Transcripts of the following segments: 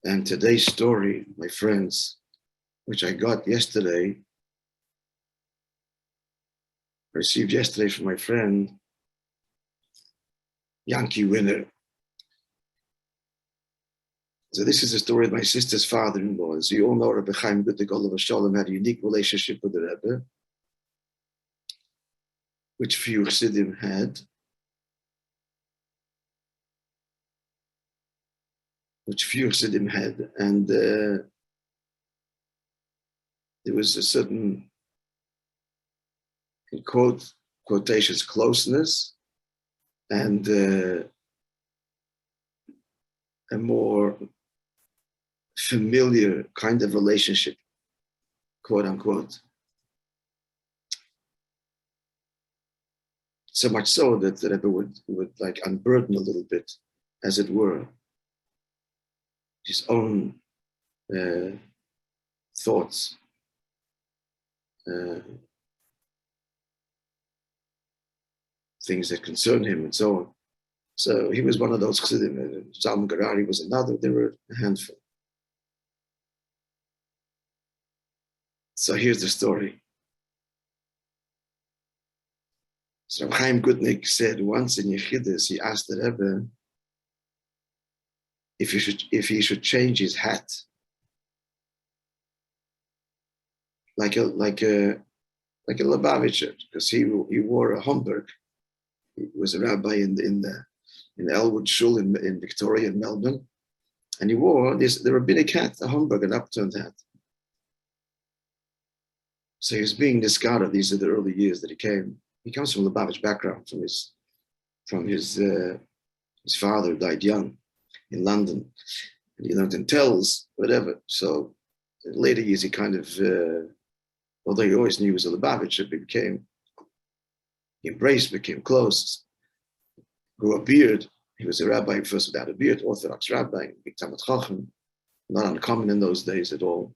And today's story, my friends, which I got yesterday, received yesterday from my friend, Yankee Winner. So this is the story of my sister's father-in-law. As you all know, Rabbi Chaim Gutnik Olav Shalom had a unique relationship with the Rebbe, which few Chassidim had. And there was a certain, in quotations, closeness, and a more familiar kind of relationship, quote unquote. So much so that the Rebbe would like unburden a little bit, as it were, his own thoughts, things that concern him, and so on. So he was one of those Chassidim. Zalman Garari was another. There were a handful. So here's the story. So Chaim Gutnik said once in Yechidus, he asked the Rebbe if he should change his hat, like a Lubavitcher, because he wore a Homburg. He was a rabbi in the Elwood Shul in Victoria, in Melbourne, and he wore the rabbinic hat, a Homburg, an upturned hat. So he was being discarded. These are the early years that he came. He comes from Lubavitch background, from his father, who died young in London, and he learned in Tells, whatever. So in later years, he kind of, although he always knew he was a Lubavitcher, he embraced, became close, grew a beard. He was a rabbi first without a beard, Orthodox rabbi, big Talmid Chacham, not uncommon in those days at all.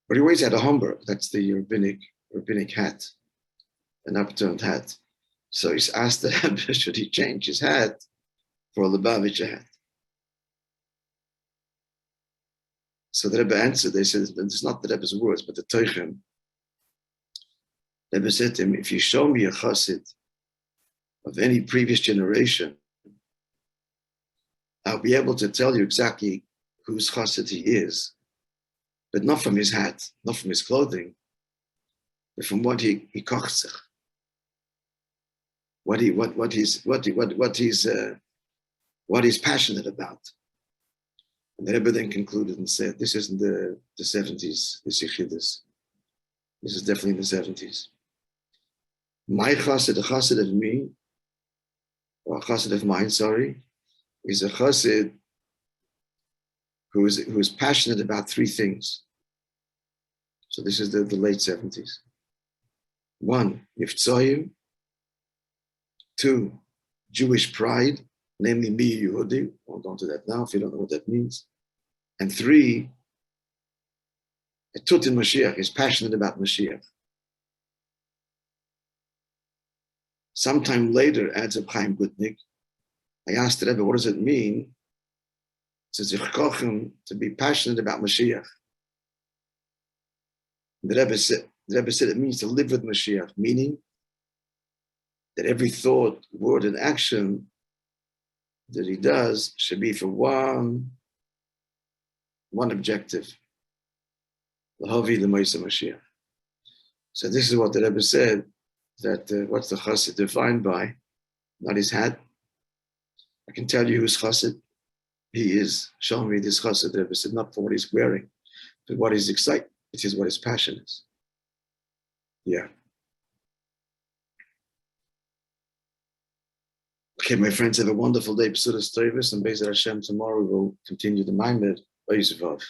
But he always had a Homburg. That's the rabbinic hat, an upturned hat. So he's asked the Rebbe, should he change his hat for a Lubavitcher hat? So the Rebbe answered, they said, it's not the Rebbe's words, but the Teuchem. The Rebbe said to him, if you show me a Chassid of any previous generation, I'll be able to tell you exactly whose Chassid he is, but not from his hat, not from his clothing, but from what he kocht sich, what he's passionate about. And the Rebbe then concluded and said, this isn't the 70s, this Yechidus. This is definitely in the 70s. My chassid, a chassid of me, or a chassid of mine, sorry, is a chassid who is passionate about three things. So this is the late 70s. One, Niftzayim. Two, Jewish pride, namely Mi Yehudi. I'll go on to that now if you don't know what that means. And three, a Tut in Mashiach, is passionate about Mashiach. Sometime later, adds Reb Chaim Gutnik, I asked the Rebbe, what does it mean to be passionate about Mashiach? The Rebbe said it means to live with Mashiach, meaning that every thought, word, and action that he does should be for one objective, L'havi l'Moishe Mashiach. So this is what the Rebbe said, that what's the chassid defined by? Not his hat. I can tell you whose chassid he is. Show me this chassid. The Rebbe said, not for what he's wearing, but what he's excited. It is what his passion is. Yeah. Okay, my friends, have a wonderful day. B'sudas Tovos, and Be'ezras Hashem, tomorrow we'll continue the Maimed. Oy Zvav.